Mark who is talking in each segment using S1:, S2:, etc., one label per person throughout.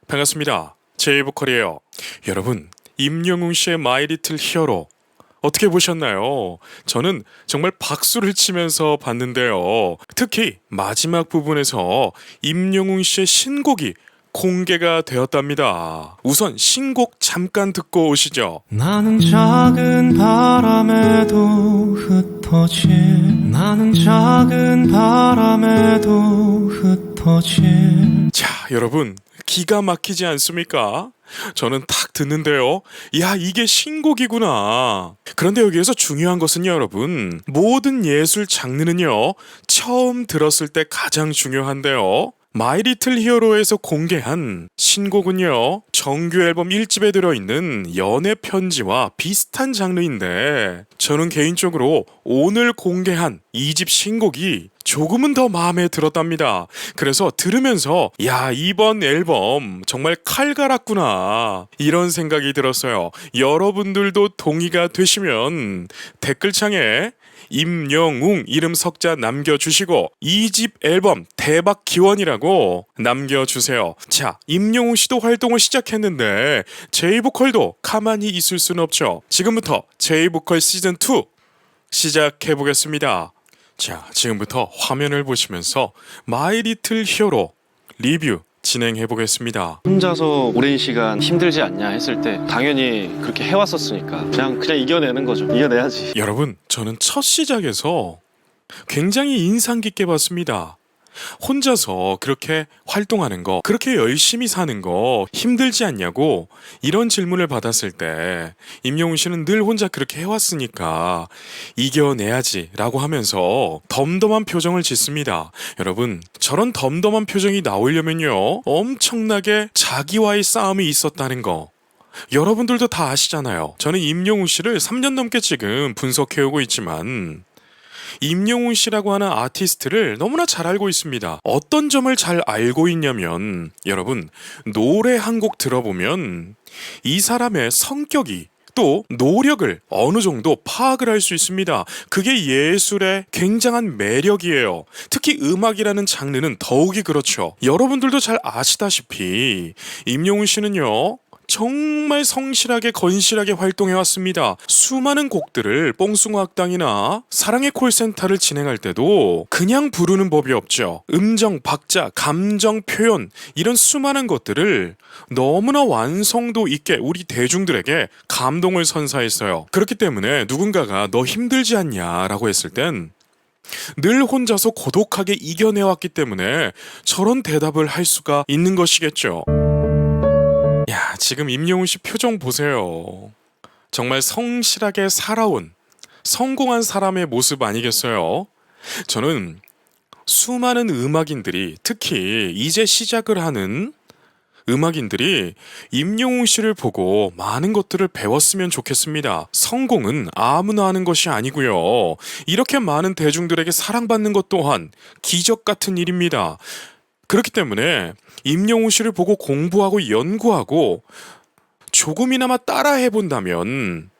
S1: 반갑습니다. 제이보컬이에요. 여러분, 임영웅 씨의 마이 리틀 히어로 어떻게 보셨나요? 저는 정말 박수를 치면서 봤는데요. 특히 마지막 부분에서 임영웅 씨의 신곡이 공개가 되었답니다. 우선 신곡 잠깐 듣고 오시죠.
S2: 나는 작은 바람에도 흩어질 나는 작은 바람에도 흩어질
S1: 자, 여러분 기가 막히지 않습니까? 저는 탁 듣는데요. 야, 이게 신곡이구나. 그런데 여기에서 중요한 것은요, 여러분. 모든 예술 장르는요, 처음 들었을 때 가장 중요한데요. 마이 리틀 히어로에서 공개한 신곡은요, 정규 앨범 1집에 들어있는 연애 편지와 비슷한 장르인데, 저는 개인적으로 오늘 공개한 2집 신곡이 조금은 더 마음에 들었답니다. 그래서 들으면서 야, 이번 앨범 정말 칼갈았구나 이런 생각이 들었어요. 여러분들도 동의가 되시면 댓글창에 임영웅 이름 석자 남겨주시고 2집 앨범 대박 기원이라고 남겨주세요. 자, 임영웅 씨도 활동을 시작했는데 제이보컬도 가만히 있을 수는 없죠. 지금부터 제이보컬 시즌2 시작해보겠습니다. 자, 지금부터 화면을 보시면서 마이 리틀 히어로 리뷰 진행해보겠습니다.
S3: 혼자서 오랜 시간 힘들지 않냐 했을 때 당연히 그렇게 해왔었으니까 그냥 이겨내는 거죠. 이겨내야지.
S1: 여러분, 저는 첫 시작에서 굉장히 인상 깊게 봤습니다. 혼자서 그렇게 활동하는 거, 그렇게 열심히 사는 거 힘들지 않냐고 이런 질문을 받았을 때 임영웅 씨는 늘 혼자 그렇게 해왔으니까 이겨내야지 라고 하면서 덤덤한 표정을 짓습니다. 여러분, 저런 덤덤한 표정이 나오려면요, 엄청나게 자기와의 싸움이 있었다는 거 여러분들도 다 아시잖아요. 저는 임영웅 씨를 3년 넘게 지금 분석해오고 있지만 임영웅 씨라고 하는 아티스트를 너무나 잘 알고 있습니다. 어떤 점을 잘 알고 있냐면, 여러분, 노래 한 곡 들어보면 이 사람의 성격이 또 노력을 어느 정도 파악을 할 수 있습니다. 그게 예술의 굉장한 매력이에요. 특히 음악이라는 장르는 더욱이 그렇죠. 여러분들도 잘 아시다시피 임영웅 씨는요, 정말 성실하게 건실하게 활동해왔습니다. 수많은 곡들을 뽕숭아학당이나 사랑의 콜센터를 진행할 때도 그냥 부르는 법이 없죠. 음정, 박자, 감정 표현 이런 수많은 것들을 너무나 완성도 있게 우리 대중들에게 감동을 선사했어요. 그렇기 때문에 누군가가 너 힘들지 않냐 라고 했을 땐 늘 혼자서 고독하게 이겨내왔기 때문에 저런 대답을 할 수가 있는 것이겠죠. 야, 지금 임영웅 씨 표정 보세요. 정말 성실하게 살아온 성공한 사람의 모습 아니겠어요? 저는 수많은 음악인들이, 특히 이제 시작을 하는 음악인들이 임영웅 씨를 보고 많은 것들을 배웠으면 좋겠습니다. 성공은 아무나 하는 것이 아니고요. 이렇게 많은 대중들에게 사랑받는 것 또한 기적 같은 일입니다. 그렇기 때문에 임영웅 씨를 보고 공부하고 연구하고 조금이나마 따라해본다면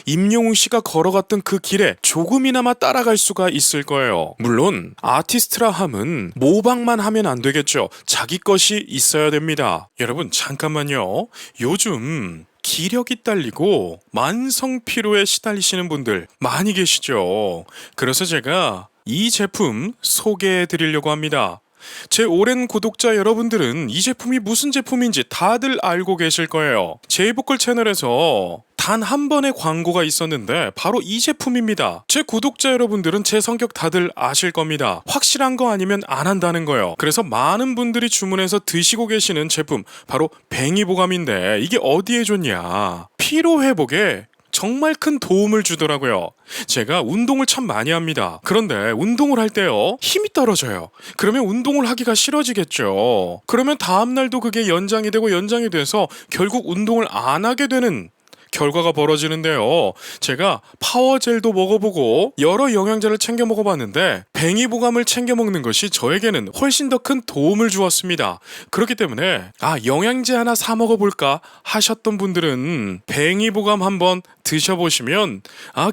S1: 임영웅 씨가 걸어갔던 그 길에 조금이나마 따라갈 수가 있을 거예요. 물론 아티스트라 함은 모방만 하면 안 되겠죠. 자기 것이 있어야 됩니다. 여러분, 잠깐만요. 요즘 기력이 딸리고 만성 피로에 시달리시는 분들 많이 계시죠. 그래서 제가 이 제품 소개해 드리려고 합니다. 제 오랜 구독자 여러분들은 이 제품이 무슨 제품인지 다들 알고 계실 거예요. 제이보컬 채널에서 단 한 번의 광고가 있었는데 바로 이 제품입니다. 제 구독자 여러분들은 제 성격 다들 아실 겁니다. 확실한 거 아니면 안 한다는 거예요. 그래서 많은 분들이 주문해서 드시고 계시는 제품, 바로 뱅이보감인데 이게 어디에 좋냐, 피로 회복에 정말 큰 도움을 주더라고요. 제가 운동을 참 많이 합니다. 그런데 운동을 할 때요, 힘이 떨어져요. 그러면 운동을 하기가 싫어지겠죠. 그러면 다음날도 그게 연장이 되고 연장이 돼서 결국 운동을 안 하게 되는 결과가 벌어지는데요. 제가 파워젤도 먹어보고 여러 영양제를 챙겨 먹어봤는데 뱅이보감을 챙겨 먹는 것이 저에게는 훨씬 더 큰 도움을 주었습니다. 그렇기 때문에 영양제 하나 사 먹어볼까 하셨던 분들은 뱅이보감 한번 드셔보시면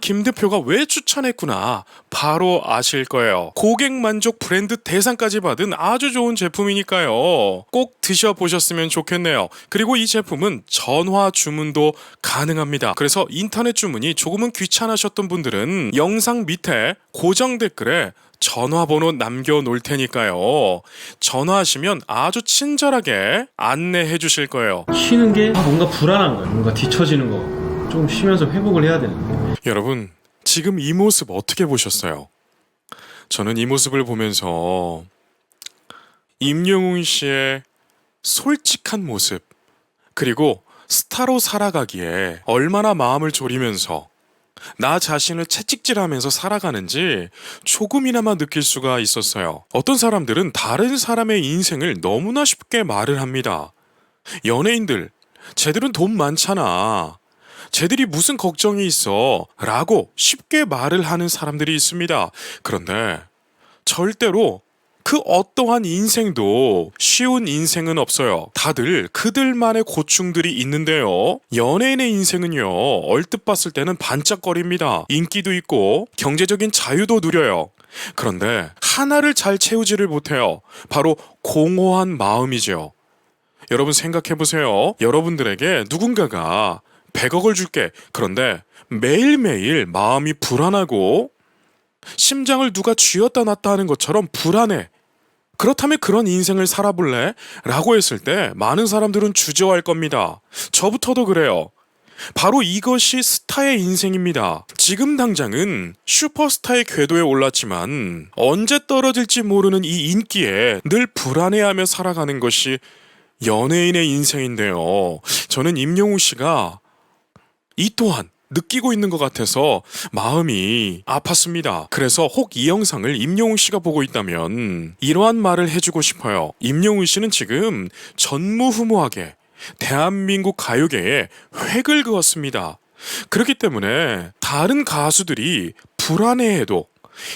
S1: 김 대표가 왜 추천했구나 바로 아실 거예요. 고객 만족 브랜드 대상까지 받은 아주 좋은 제품이니까요. 꼭 드셔보셨으면 좋겠네요. 그리고 이 제품은 전화 주문도 가능합니다. 그래서 인터넷 주문이 조금은 귀찮으셨던 분들은 영상 밑에 고정 댓글에 전화번호 남겨놓을 테니까요. 전화하시면 아주 친절하게 안내해 주실 거예요.
S4: 쉬는 게 뭔가 불안한 거예요. 뭔가 뒤처지는 거. 좀 쉬면서 회복을 해야 되는데.
S1: 여러분, 지금 이 모습 어떻게 보셨어요? 저는 이 모습을 보면서 임영웅 씨의 솔직한 모습, 그리고 스타로 살아가기에 얼마나 마음을 졸이면서 나 자신을 채찍질하면서 살아가는지 조금이나마 느낄 수가 있었어요. 어떤 사람들은 다른 사람의 인생을 너무나 쉽게 말을 합니다. 연예인들, 쟤들은 돈 많잖아. 쟤들이 무슨 걱정이 있어? 라고 쉽게 말을 하는 사람들이 있습니다. 그런데 절대로 그 어떠한 인생도 쉬운 인생은 없어요. 다들 그들만의 고충들이 있는데요. 연예인의 인생은요, 얼뜻 봤을 때는 반짝거립니다. 인기도 있고 경제적인 자유도 누려요. 그런데 하나를 잘 채우지를 못해요. 바로 공허한 마음이죠. 여러분 생각해보세요. 여러분들에게 누군가가 100억을 줄게. 그런데 매일매일 마음이 불안하고 심장을 누가 쥐었다 놨다 하는 것처럼 불안해. 그렇다면 그런 인생을 살아볼래? 라고 했을 때 많은 사람들은 주저할 겁니다. 저부터도 그래요. 바로 이것이 스타의 인생입니다. 지금 당장은 슈퍼스타의 궤도에 올랐지만 언제 떨어질지 모르는 이 인기에 늘 불안해하며 살아가는 것이 연예인의 인생인데요. 저는 임영웅 씨가 이 또한 느끼고 있는 것 같아서 마음이 아팠습니다. 그래서 혹 이 영상을 임영웅 씨가 보고 있다면 이러한 말을 해주고 싶어요. 임영웅 씨는 지금 전무후무하게 대한민국 가요계에 획을 그었습니다. 그렇기 때문에 다른 가수들이 불안해해도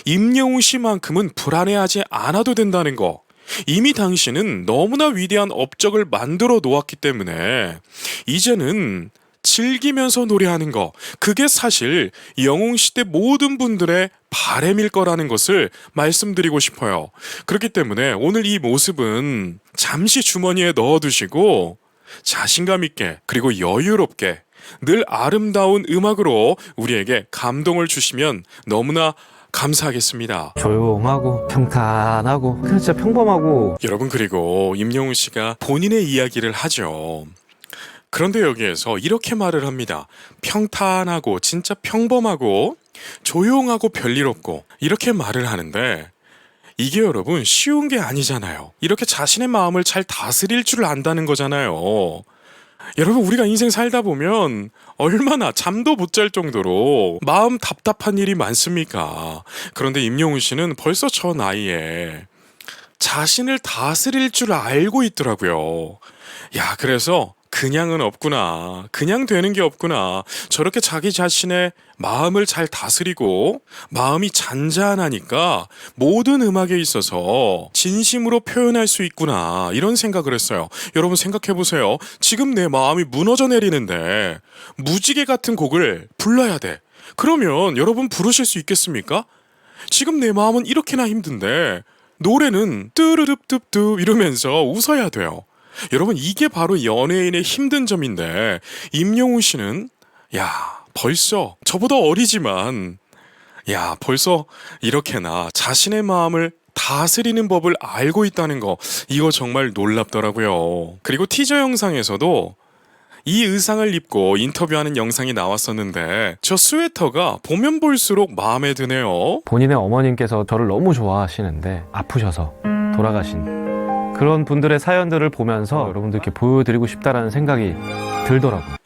S1: 임영웅 씨만큼은 불안해하지 않아도 된다는 거. 이미 당신은 너무나 위대한 업적을 만들어 놓았기 때문에 이제는 즐기면서 노래하는 거, 그게 사실 영웅시대 모든 분들의 바람일 거라는 것을 말씀드리고 싶어요. 그렇기 때문에 오늘 이 모습은 잠시 주머니에 넣어두시고 자신감 있게 그리고 여유롭게 늘 아름다운 음악으로 우리에게 감동을 주시면 너무나 감사하겠습니다.
S4: 조용하고 평탄하고 그냥 진짜 평범하고.
S1: 여러분, 그리고 임영웅 씨가 본인의 이야기를 하죠. 그런데 여기에서 이렇게 말을 합니다. 평탄하고 진짜 평범하고 조용하고 별일 없고 이렇게 말을 하는데 이게 여러분 쉬운 게 아니잖아요. 이렇게 자신의 마음을 잘 다스릴 줄 안다는 거잖아요. 여러분, 우리가 인생 살다 보면 얼마나 잠도 못 잘 정도로 마음 답답한 일이 많습니까? 그런데 임영웅 씨는 벌써 저 나이에 자신을 다스릴 줄 알고 있더라고요. 야, 그래서 그냥은 없구나. 그냥 되는 게 없구나. 저렇게 자기 자신의 마음을 잘 다스리고 마음이 잔잔하니까 모든 음악에 있어서 진심으로 표현할 수 있구나. 이런 생각을 했어요. 여러분 생각해보세요. 지금 내 마음이 무너져 내리는데 무지개 같은 곡을 불러야 돼. 그러면 여러분 부르실 수 있겠습니까? 지금 내 마음은 이렇게나 힘든데 노래는 뚜르릅뚜뚜 이러면서 웃어야 돼요. 여러분, 이게 바로 연예인의 힘든 점인데 임영웅 씨는 벌써 저보다 어리지만 벌써 이렇게나 자신의 마음을 다스리는 법을 알고 있다는 거, 이거 정말 놀랍더라고요. 그리고 티저 영상에서도 이 의상을 입고 인터뷰하는 영상이 나왔었는데 저 스웨터가 보면 볼수록 마음에 드네요.
S4: 본인의 어머님께서 저를 너무 좋아하시는데 아프셔서 돌아가신 그런 분들의 사연들을 보면서 여러분들께 보여드리고 싶다라는 생각이 들더라고요.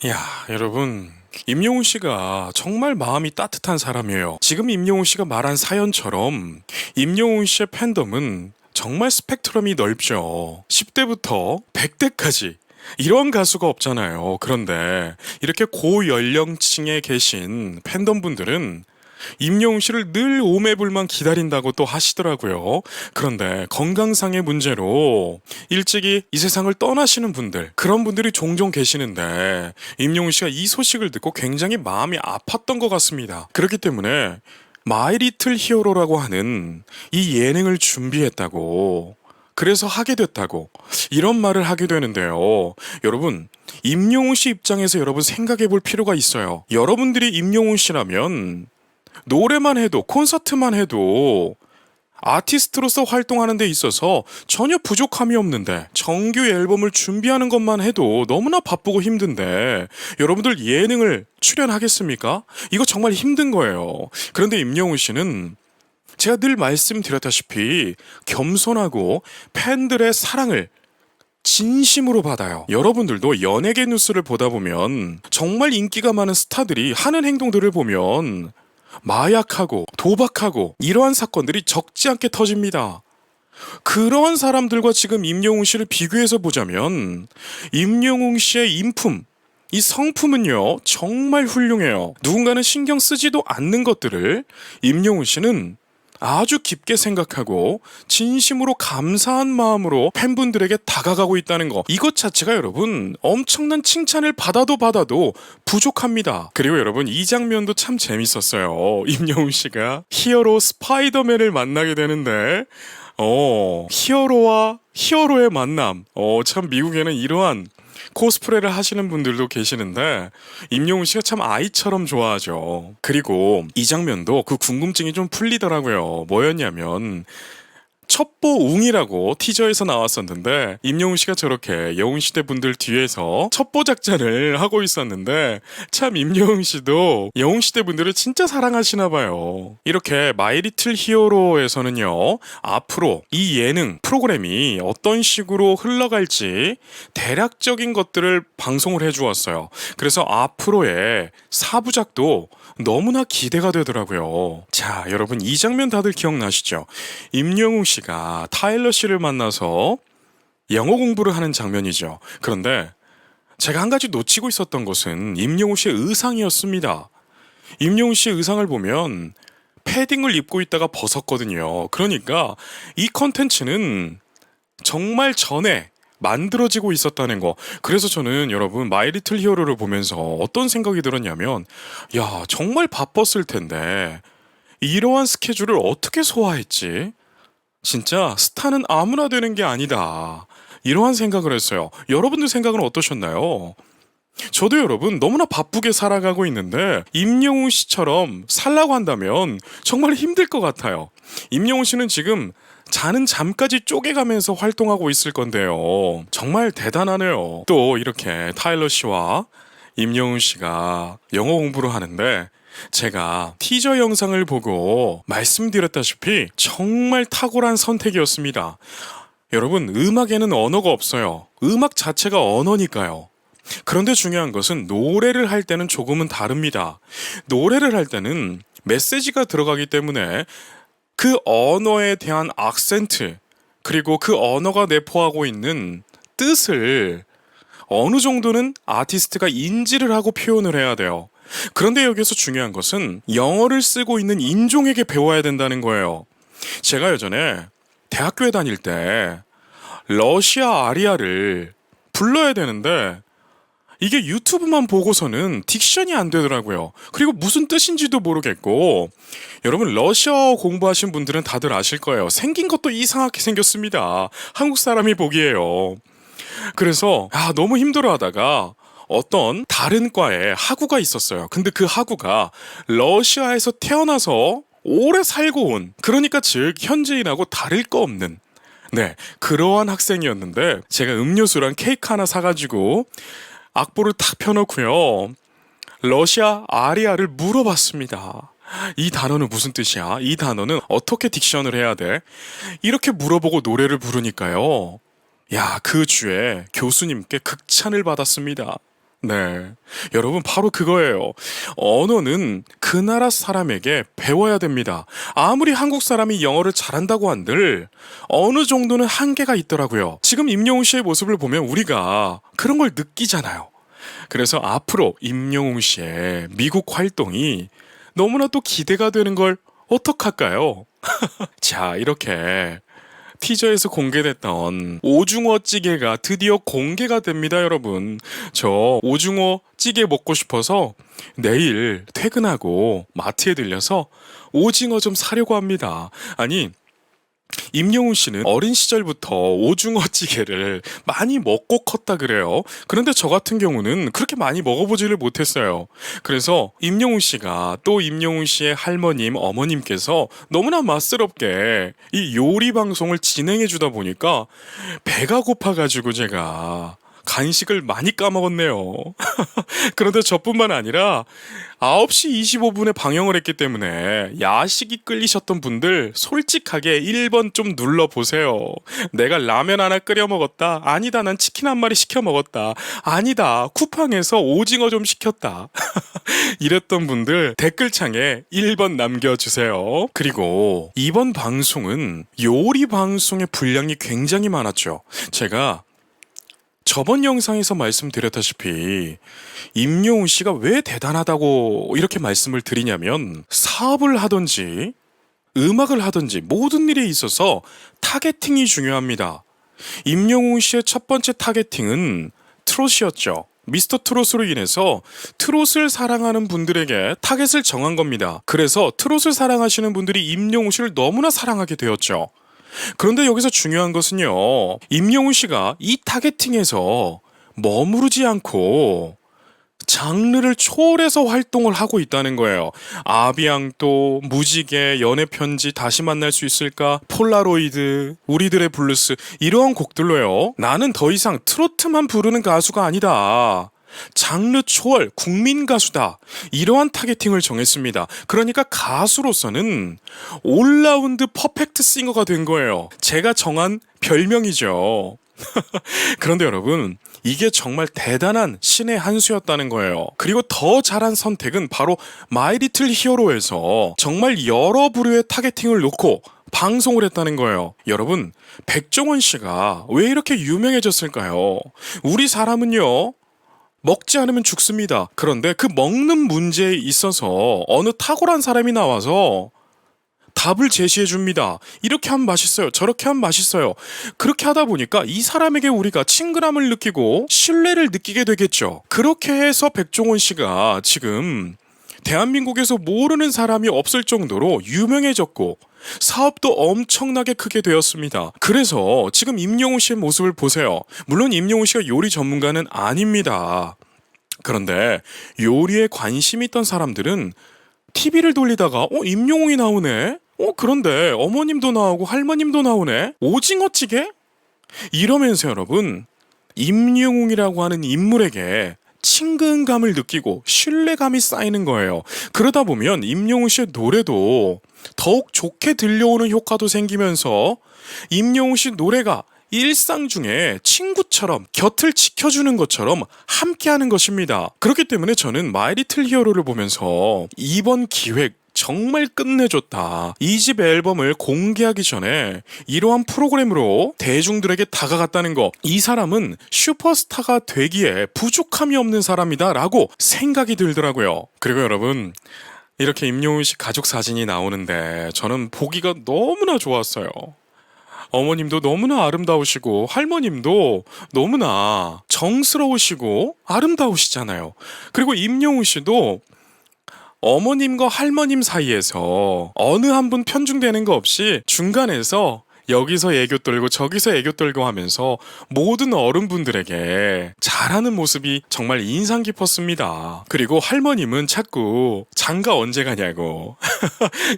S1: 여러분, 임영웅 씨가 정말 마음이 따뜻한 사람이에요. 지금 임영웅 씨가 말한 사연처럼 임영웅 씨의 팬덤은 정말 스펙트럼이 넓죠. 10대부터 100대까지 이런 가수가 없잖아요. 그런데 이렇게 고연령층에 계신 팬덤분들은 임영웅 씨를 늘 오매불만 기다린다고 또 하시더라고요. 그런데 건강상의 문제로 일찍이 이 세상을 떠나시는 분들, 그런 분들이 종종 계시는데 임영웅 씨가 이 소식을 듣고 굉장히 마음이 아팠던 것 같습니다. 그렇기 때문에 마이 리틀 히어로라고 하는 이 예능을 준비했다고, 그래서 하게 됐다고 이런 말을 하게 되는데요. 여러분, 임영웅 씨 입장에서 여러분 생각해 볼 필요가 있어요. 여러분들이 임영웅 씨라면 노래만 해도, 콘서트만 해도 아티스트로서 활동하는 데 있어서 전혀 부족함이 없는데, 정규 앨범을 준비하는 것만 해도 너무나 바쁘고 힘든데 여러분들 예능을 출연하겠습니까? 이거 정말 힘든 거예요. 그런데 임영웅 씨는 제가 늘 말씀드렸다시피 겸손하고 팬들의 사랑을 진심으로 받아요. 여러분들도 연예계 뉴스를 보다 보면 정말 인기가 많은 스타들이 하는 행동들을 보면 마약하고 도박하고 이러한 사건들이 적지 않게 터집니다. 그러한 사람들과 지금 임영웅 씨를 비교해서 보자면 임영웅 씨의 인품, 이 성품은요 정말 훌륭해요. 누군가는 신경 쓰지도 않는 것들을 임영웅 씨는 아주 깊게 생각하고 진심으로 감사한 마음으로 팬분들에게 다가가고 있다는 거, 이것 자체가 여러분 엄청난 칭찬을 받아도 부족합니다. 그리고 여러분, 이 장면도 참 재밌었어요. 임영웅 씨가 히어로 스파이더맨을 만나게 되는데 히어로와 히어로의 만남, 참 미국에는 이러한 코스프레를 하시는 분들도 계시는데 임영웅 씨가 참 아이처럼 좋아하죠. 그리고 이 장면도 그 궁금증이 좀 풀리더라고요. 뭐였냐면 첩보웅이라고 티저에서 나왔었는데 임영웅 씨가 저렇게 여웅시대 분들 뒤에서 첩보 작전을 하고 있었는데, 참 임영웅 씨도 여웅시대 분들을 진짜 사랑하시나 봐요. 이렇게 마이 리틀 히어로에서는요 앞으로 이 예능 프로그램이 어떤 식으로 흘러갈지 대략적인 것들을 방송을 해주었어요. 그래서 앞으로의 4부작도 너무나 기대가 되더라고요. 자, 여러분, 이 장면 다들 기억나시죠? 임영웅 씨가 타일러 씨를 만나서 영어 공부를 하는 장면이죠. 그런데 제가 한 가지 놓치고 있었던 것은 임영웅 씨의 의상이었습니다. 임영웅 씨의 의상을 보면 패딩을 입고 있다가 벗었거든요. 그러니까 이 컨텐츠는 정말 전에 만들어지고 있었다는 거. 그래서 저는 여러분 마이 리틀 히어로를 보면서 어떤 생각이 들었냐면, 야, 정말 바빴을 텐데 이러한 스케줄을 어떻게 소화했지? 진짜 스타는 아무나 되는 게 아니다, 이러한 생각을 했어요. 여러분들 생각은 어떠셨나요? 저도 여러분 너무나 바쁘게 살아가고 있는데 임영웅 씨처럼 살라고 한다면 정말 힘들 것 같아요. 임영웅 씨는 지금 자는 잠까지 쪼개가면서 활동하고 있을 건데요. 정말 대단하네요. 또 이렇게 타일러 씨와 임영웅 씨가 영어 공부를 하는데 제가 티저 영상을 보고 말씀드렸다시피 정말 탁월한 선택이었습니다. 여러분, 음악에는 언어가 없어요. 음악 자체가 언어니까요. 그런데 중요한 것은 노래를 할 때는 조금은 다릅니다. 노래를 할 때는 메시지가 들어가기 때문에 그 언어에 대한 악센트, 그리고 그 언어가 내포하고 있는 뜻을 어느 정도는 아티스트가 인지를 하고 표현을 해야 돼요. 그런데 여기서 중요한 것은 영어를 쓰고 있는 인종에게 배워야 된다는 거예요. 제가 예전에 대학교에 다닐 때 러시아 아리아를 불러야 되는데 이게 유튜브만 보고서는 딕션이 안 되더라고요. 그리고 무슨 뜻인지도 모르겠고, 여러분 러시아어 공부하신 분들은 다들 아실 거예요. 생긴 것도 이상하게 생겼습니다. 한국 사람이 보기에요. 그래서 너무 힘들어하다가 어떤 다른 과에 학우가 있었어요. 근데 그 학우가 러시아에서 태어나서 오래 살고 온, 그러니까 즉 현지인하고 다를 거 없는, 네, 그러한 학생이었는데 제가 음료수랑 케이크 하나 사가지고 악보를 탁 펴놓고요 러시아 아리아를 물어봤습니다. 이 단어는 무슨 뜻이야? 이 단어는 어떻게 딕션을 해야 돼? 이렇게 물어보고 노래를 부르니까요, 야, 그 주에 교수님께 극찬을 받았습니다. 네. 여러분, 바로 그거예요. 언어는 그 나라 사람에게 배워야 됩니다. 아무리 한국 사람이 영어를 잘한다고 한들 어느 정도는 한계가 있더라고요. 지금 임영웅 씨의 모습을 보면 우리가 그런 걸 느끼잖아요. 그래서 앞으로 임영웅 씨의 미국 활동이 너무나 또 기대가 되는 걸 어떡할까요? 자, 이렇게 티저에서 공개됐던 오징어 찌개가 드디어 공개가 됩니다, 여러분. 저 오징어 찌개 먹고 싶어서 내일 퇴근하고 마트에 들려서 오징어 좀 사려고 합니다. 아니, 임영웅 씨는 어린 시절부터 오징어 찌개를 많이 먹고 컸다 그래요. 그런데 저 같은 경우는 그렇게 많이 먹어보지를 못했어요. 그래서 임영웅 씨가 또 임영웅 씨의 할머님, 어머님께서 너무나 맛스럽게 이 요리 방송을 진행해 주다 보니까 배가 고파가지고 제가 간식을 많이 까먹었네요. 그런데 저뿐만 아니라 9시 25분에 방영을 했기 때문에 야식이 끌리셨던 분들 솔직하게 1번 좀 눌러보세요. 내가 라면 하나 끓여 먹었다. 아니다, 난 치킨 한 마리 시켜 먹었다. 아니다, 쿠팡에서 오징어 좀 시켰다. 이랬던 분들 댓글창에 1번 남겨주세요. 그리고 이번 방송은 요리 방송의 분량이 굉장히 많았죠. 제가 저번 영상에서 말씀드렸다시피 임영웅 씨가 왜 대단하다고 이렇게 말씀을 드리냐면 사업을 하든지 음악을 하든지 모든 일에 있어서 타겟팅이 중요합니다. 임영웅 씨의 첫 번째 타겟팅은 트롯이었죠. 미스터 트롯으로 인해서 트롯을 사랑하는 분들에게 타겟을 정한 겁니다. 그래서 트롯을 사랑하시는 분들이 임영웅 씨를 너무나 사랑하게 되었죠. 그런데 여기서 중요한 것은요, 임영웅 씨가 이 타겟팅에서 머무르지 않고 장르를 초월해서 활동을 하고 있다는 거예요. 아비앙또, 무지개, 연애편지, 다시 만날 수 있을까, 폴라로이드, 우리들의 블루스, 이러한 곡들로요, 나는 더 이상 트로트만 부르는 가수가 아니다, 장르 초월 국민 가수다, 이러한 타겟팅을 정했습니다. 그러니까 가수로서는 올라운드 퍼펙트 싱어가 된 거예요. 제가 정한 별명이죠. 그런데 여러분, 이게 정말 대단한 신의 한 수였다는 거예요. 그리고 더 잘한 선택은 바로 마이 리틀 히어로에서 정말 여러 부류의 타겟팅을 놓고 방송을 했다는 거예요. 여러분, 백종원 씨가 왜 이렇게 유명해졌을까요? 우리 사람은요, 먹지 않으면 죽습니다. 그런데 그 먹는 문제에 있어서 어느 탁월한 사람이 나와서 답을 제시해 줍니다. 이렇게 하면 맛있어요. 저렇게 하면 맛있어요. 그렇게 하다 보니까 이 사람에게 우리가 친근함을 느끼고 신뢰를 느끼게 되겠죠. 그렇게 해서 백종원 씨가 지금 대한민국에서 모르는 사람이 없을 정도로 유명해졌고 사업도 엄청나게 크게 되었습니다. 그래서 지금 임영웅 씨의 모습을 보세요. 물론 임영웅 씨가 요리 전문가는 아닙니다. 그런데 요리에 관심 있던 사람들은 TV를 돌리다가 임영웅이 나오네? 그런데 어머님도 나오고 할머님도 나오네? 오징어찌개? 이러면서 여러분, 임영웅이라고 하는 인물에게 친근감을 느끼고 신뢰감이 쌓이는 거예요. 그러다 보면 임영웅 씨의 노래도 더욱 좋게 들려오는 효과도 생기면서 임영웅 씨 노래가 일상 중에 친구처럼 곁을 지켜주는 것처럼 함께하는 것입니다. 그렇기 때문에 저는 마이 리틀 히어로를 보면서 이번 기획 정말 끝내줬다. 2집 앨범을 공개하기 전에 이러한 프로그램으로 대중들에게 다가갔다는 거, 이 사람은 슈퍼스타가 되기에 부족함이 없는 사람이다 라고 생각이 들더라고요. 그리고 여러분, 이렇게 임영웅 씨 가족 사진이 나오는데 저는 보기가 너무나 좋았어요. 어머님도 너무나 아름다우시고 할머님도 너무나 정스러우시고 아름다우시잖아요. 그리고 임영웅 씨도 어머님과 할머님 사이에서 어느 한 분 편중되는 거 없이 중간에서 여기서 애교 떨고 저기서 애교 떨고 하면서 모든 어른분들에게 잘하는 모습이 정말 인상 깊었습니다. 그리고 할머님은 자꾸 장가 언제 가냐고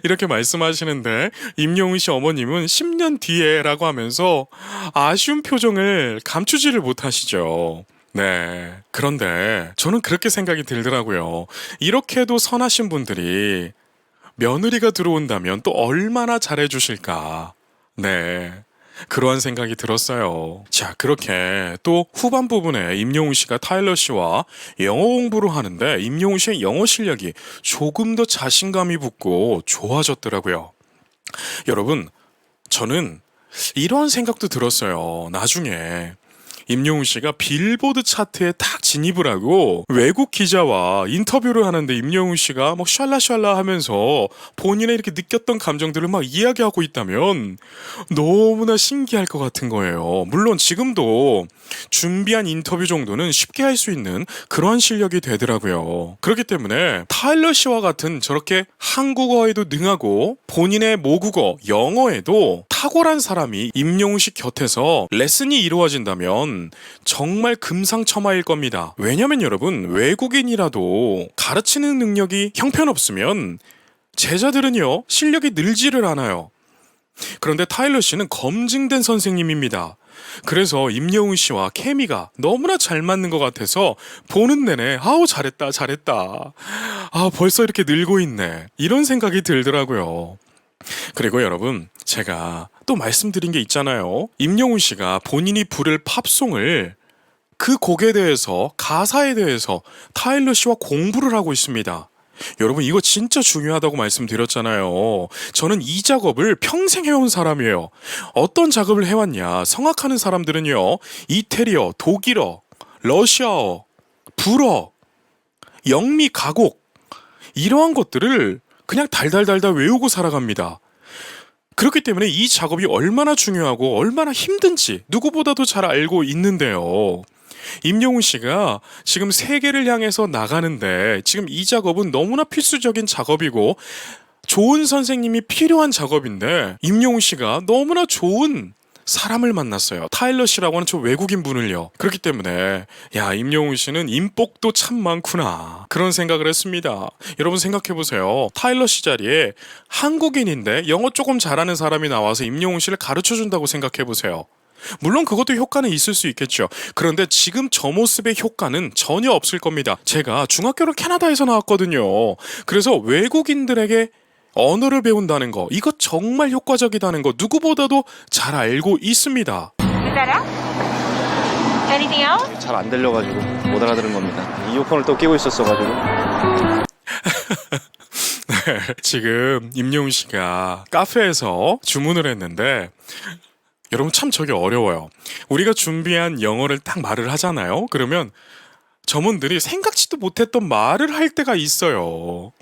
S1: 이렇게 말씀하시는데 임영웅 씨 어머님은 10년 뒤에 라고 하면서 아쉬운 표정을 감추지를 못하시죠. 네. 그런데 저는 그렇게 생각이 들더라고요. 이렇게도 선하신 분들이 며느리가 들어온다면 또 얼마나 잘해주실까. 네. 그러한 생각이 들었어요. 자, 그렇게 또 후반 부분에 임영웅 씨가 타일러 씨와 영어 공부를 하는데 임영웅 씨의 영어 실력이 조금 더 자신감이 붙고 좋아졌더라고요. 여러분, 저는 이러한 생각도 들었어요. 나중에 임영웅 씨가 빌보드 차트에 딱 진입을 하고 외국 기자와 인터뷰를 하는데 임영웅 씨가 막 샬라샬라 하면서 본인의 이렇게 느꼈던 감정들을 막 이야기하고 있다면 너무나 신기할 것 같은 거예요. 물론 지금도 준비한 인터뷰 정도는 쉽게 할 수 있는 그러한 실력이 되더라고요. 그렇기 때문에 타일러 씨와 같은 저렇게 한국어에도 능하고 본인의 모국어 영어에도 탁월한 사람이 임영웅 씨 곁에서 레슨이 이루어진다면 정말 금상첨화일 겁니다. 왜냐면 여러분, 외국인이라도 가르치는 능력이 형편없으면 제자들은요 실력이 늘지를 않아요. 그런데 타일러 씨는 검증된 선생님입니다. 그래서 임영웅 씨와 케미가 너무나 잘 맞는 것 같아서 보는 내내 아우 잘했다 잘했다, 아 벌써 이렇게 늘고 있네, 이런 생각이 들더라고요. 그리고 여러분, 제가 또 말씀드린 게 있잖아요. 임영웅 씨가 본인이 부를 팝송을 그 곡에 대해서 가사에 대해서 타일러 씨와 공부를 하고 있습니다. 여러분, 이거 진짜 중요하다고 말씀드렸잖아요. 저는 이 작업을 평생 해온 사람이에요. 어떤 작업을 해왔냐, 성악하는 사람들은요 이태리어, 독일어, 러시아어, 불어, 영미 가곡 이러한 것들을 그냥 달달달달 외우고 살아갑니다. 그렇기 때문에 이 작업이 얼마나 중요하고 얼마나 힘든지 누구보다도 잘 알고 있는데요. 임영웅 씨가 지금 세계를 향해서 나가는데 지금 이 작업은 너무나 필수적인 작업이고 좋은 선생님이 필요한 작업인데 임영웅 씨가 너무나 좋은 사람을 만났어요. 타일러 씨라고 하는 저 외국인 분을요. 그렇기 때문에 야, 임영웅 씨는 인복도 참 많구나, 그런 생각을 했습니다. 여러분 생각해보세요. 타일러 씨 자리에 한국인인데 영어 조금 잘하는 사람이 나와서 임영웅 씨를 가르쳐준다고 생각해보세요. 물론 그것도 효과는 있을 수 있겠죠. 그런데 지금 저 모습의 효과는 전혀 없을 겁니다. 제가 중학교를 캐나다에서 나왔거든요. 그래서 외국인들에게 언어를 배운다는 거, 이거 정말 효과적이다는 거 누구보다도 잘 알고 있습니다.
S5: Is that out? Anything else?
S3: 잘 안 들려가지고 못 알아들은 겁니다. 이어폰을 또 끼고 있었어가지고.
S1: 네, 지금 임영웅 씨가 카페에서 주문을 했는데 여러분 참 저게 어려워요. 우리가 준비한 영어를 딱 말을 하잖아요. 그러면 점원들이 생각지도 못했던 말을 할 때가 있어요.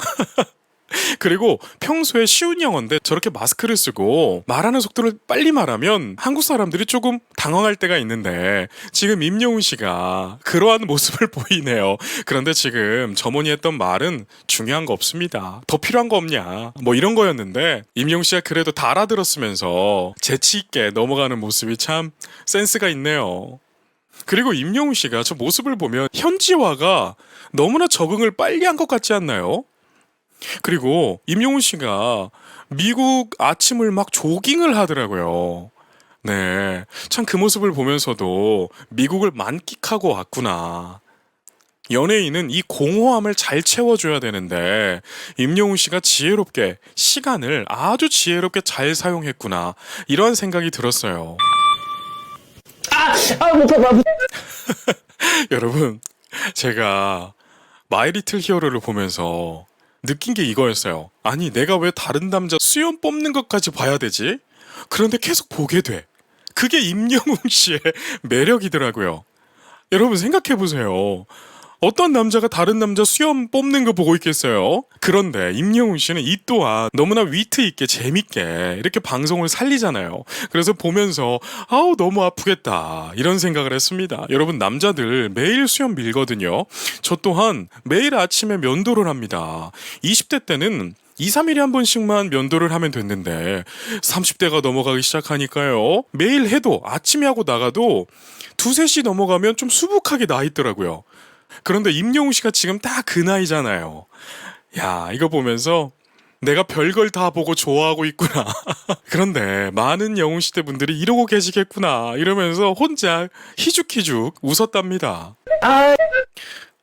S1: 그리고 평소에 쉬운 영어인데 저렇게 마스크를 쓰고 말하는 속도를 빨리 말하면 한국 사람들이 조금 당황할 때가 있는데 지금 임영웅 씨가 그러한 모습을 보이네요. 그런데 지금 점원이 했던 말은 중요한 거 없습니다, 더 필요한 거 없냐, 뭐 이런 거였는데 임영웅 씨가 그래도 다 알아들었으면서 재치 있게 넘어가는 모습이 참 센스가 있네요. 그리고 임영웅 씨가 저 모습을 보면 현지화가 너무나 적응을 빨리 한 것 같지 않나요? 그리고 임영웅 씨가 미국 아침을 막 조깅을 하더라고요. 네, 참 그 모습을 보면서도 미국을 만끽하고 왔구나. 연예인은 이 공허함을 잘 채워줘야 되는데 임영웅 씨가 지혜롭게 시간을 아주 지혜롭게 잘 사용했구나, 이런 생각이 들었어요. 여러분, 제가 마이 리틀 히어로를 보면서 느낀 게 이거였어요. 아니, 내가 왜 다른 남자 수염 뽑는 것까지 봐야 되지? 그런데 계속 보게 돼. 그게 임영웅 씨의 매력이더라고요. 여러분 생각해보세요. 어떤 남자가 다른 남자 수염 뽑는 거 보고 있겠어요? 그런데 임영웅 씨는 이 또한 너무나 위트 있게 재밌게 이렇게 방송을 살리잖아요. 그래서 보면서 아우 너무 아프겠다, 이런 생각을 했습니다. 여러분, 남자들 매일 수염 밀거든요. 저 또한 매일 아침에 면도를 합니다. 20대 때는 2, 3일에 한 번씩만 면도를 하면 됐는데 30대가 넘어가기 시작하니까요, 매일 해도 아침에 하고 나가도 2, 3시 넘어가면 좀 수북하게 나 있더라고요. 그런데 임영웅 씨가 지금 딱 그 나이잖아요. 야, 이거 보면서 내가 별걸 다 보고 좋아하고 있구나. 그런데 많은 영웅시대 분들이 이러고 계시겠구나, 이러면서 혼자 희죽희죽 웃었답니다.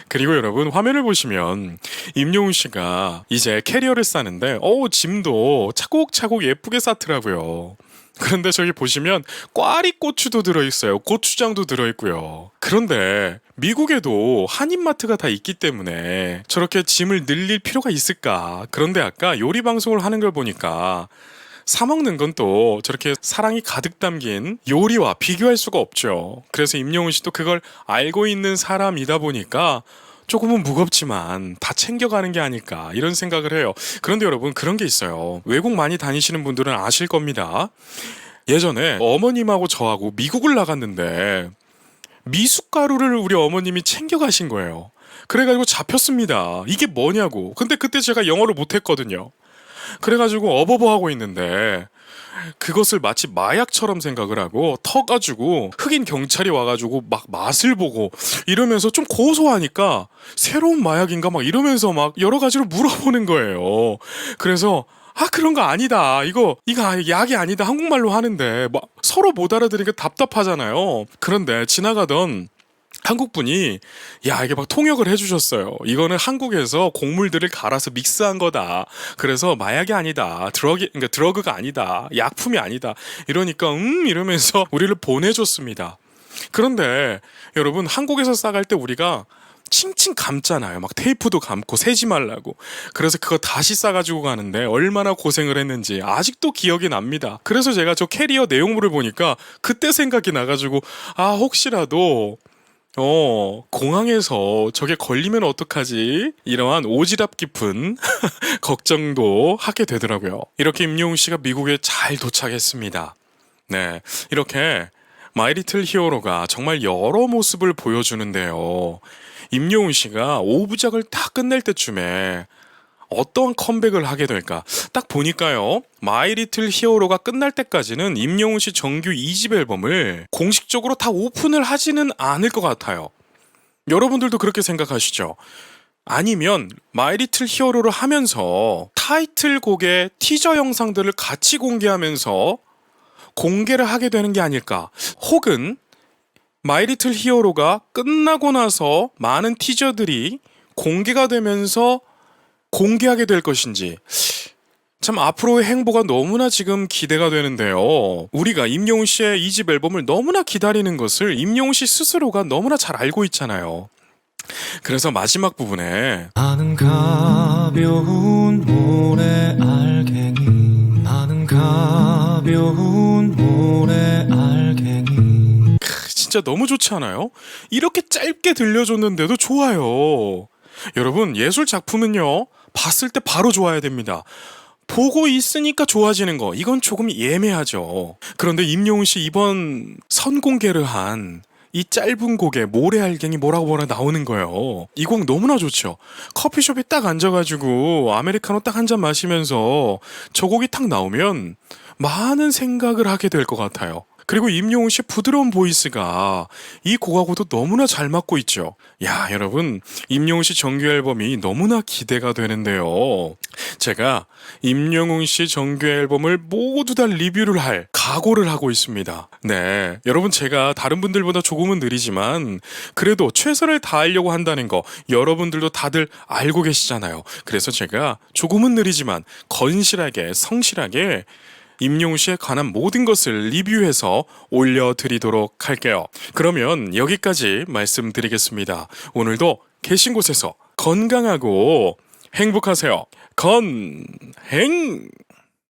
S1: 그리고 여러분, 화면을 보시면 임영웅 씨가 이제 캐리어를 싸는데 짐도 차곡차곡 예쁘게 쌓더라고요. 그런데 저기 보시면 꽈리고추도 들어있어요. 고추장도 들어있고요. 그런데 미국에도 한인마트가 다 있기 때문에 저렇게 짐을 늘릴 필요가 있을까? 그런데 아까 요리 방송을 하는 걸 보니까 사 먹는 건 또 저렇게 사랑이 가득 담긴 요리와 비교할 수가 없죠. 그래서 임영웅 씨도 그걸 알고 있는 사람이다 보니까 조금은 무겁지만 다 챙겨가는 게 아닐까 이런 생각을 해요. 그런데 여러분 그런 게 있어요. 외국 많이 다니시는 분들은 아실 겁니다. 예전에 어머님하고 저하고 미국을 나갔는데 미숫가루를 우리 어머님이 챙겨가신 거예요. 그래가지고 잡혔습니다. 이게 뭐냐고. 근데 그때 제가 영어를 못했거든요. 그래가지고 어버버하고 있는데 그것을 마치 마약처럼 생각을 하고 터가지고 흑인 경찰이 와가지고 막 맛을 보고 이러면서 좀 고소하니까 새로운 마약인가 막 이러면서 막 여러 가지로 물어보는 거예요. 그래서 그런 거 아니다. 이거 약이 아니다. 한국말로 하는데 막 서로 못 알아들으니까 답답하잖아요. 그런데 지나가던 한국분이 이게 막 통역을 해주셨어요. 이거는 한국에서 곡물들을 갈아서 믹스한 거다. 그래서 마약이 아니다. 그러니까 드러그가 아니다. 약품이 아니다. 이러니까 이러면서 우리를 보내줬습니다. 그런데 여러분 한국에서 싸갈 때 우리가 칭칭 감잖아요. 막 테이프도 감고 새지 말라고. 그래서 그거 다시 싸가지고 가는데 얼마나 고생을 했는지 아직도 기억이 납니다. 그래서 제가 저 캐리어 내용물을 보니까 그때 생각이 나가지고 혹시라도 공항에서 저게 걸리면 어떡하지? 이러한 오지랖 깊은 걱정도 하게 되더라고요. 이렇게 임영웅 씨가 미국에 잘 도착했습니다. 네, 이렇게 마이 리틀 히어로가 정말 여러 모습을 보여주는데요. 임영웅 씨가 5부작을 다 끝낼 때쯤에 어떠한 컴백을 하게 될까? 딱 보니까요. 마이 리틀 히어로가 끝날 때까지는 임영웅 씨 정규 2집 앨범을 공식적으로 다 오픈을 하지는 않을 것 같아요. 여러분들도 그렇게 생각하시죠? 아니면 마이 리틀 히어로를 하면서 타이틀곡의 티저 영상들을 같이 공개하면서 공개를 하게 되는 게 아닐까? 혹은 마이 리틀 히어로가 끝나고 나서 많은 티저들이 공개가 되면서 공개하게 될 것인지 참 앞으로의 행보가 너무나 지금 기대가 되는데요. 우리가 임영웅 씨의 2집 앨범을 너무나 기다리는 것을 임영웅 씨 스스로가 너무나 잘 알고 있잖아요. 그래서 마지막 부분에
S2: 나는 가벼운 모래 알갱이 나는 가벼운 모래 알갱이
S1: 진짜 너무 좋지 않아요? 이렇게 짧게 들려줬는데도 좋아요. 여러분 예술 작품은요 봤을 때 바로 좋아야 됩니다. 보고 있으니까 좋아지는 거 이건 조금 예매하죠. 그런데 임영웅 씨 이번 선공개를 한 이 짧은 곡에 모래알갱이 뭐라고 나오는 거예요. 이 곡 너무나 좋죠. 커피숍에 딱 앉아가지고 아메리카노 딱 한 잔 마시면서 저 곡이 딱 나오면 많은 생각을 하게 될 것 같아요. 그리고 임영웅 씨 부드러운 보이스가 이 곡하고도 너무나 잘 맞고 있죠. 야, 여러분, 임영웅 씨 정규 앨범이 너무나 기대가 되는데요. 제가 임영웅 씨 정규 앨범을 모두 다 리뷰를 할 각오를 하고 있습니다. 네, 여러분 제가 다른 분들보다 조금은 느리지만 그래도 최선을 다하려고 한다는 거 여러분들도 다들 알고 계시잖아요. 그래서 제가 조금은 느리지만 건실하게 성실하게 임영웅 씨에 관한 모든 것을 리뷰해서 올려드리도록 할게요. 그러면 여기까지 말씀드리겠습니다. 오늘도 계신 곳에서 건강하고 행복하세요. 건행!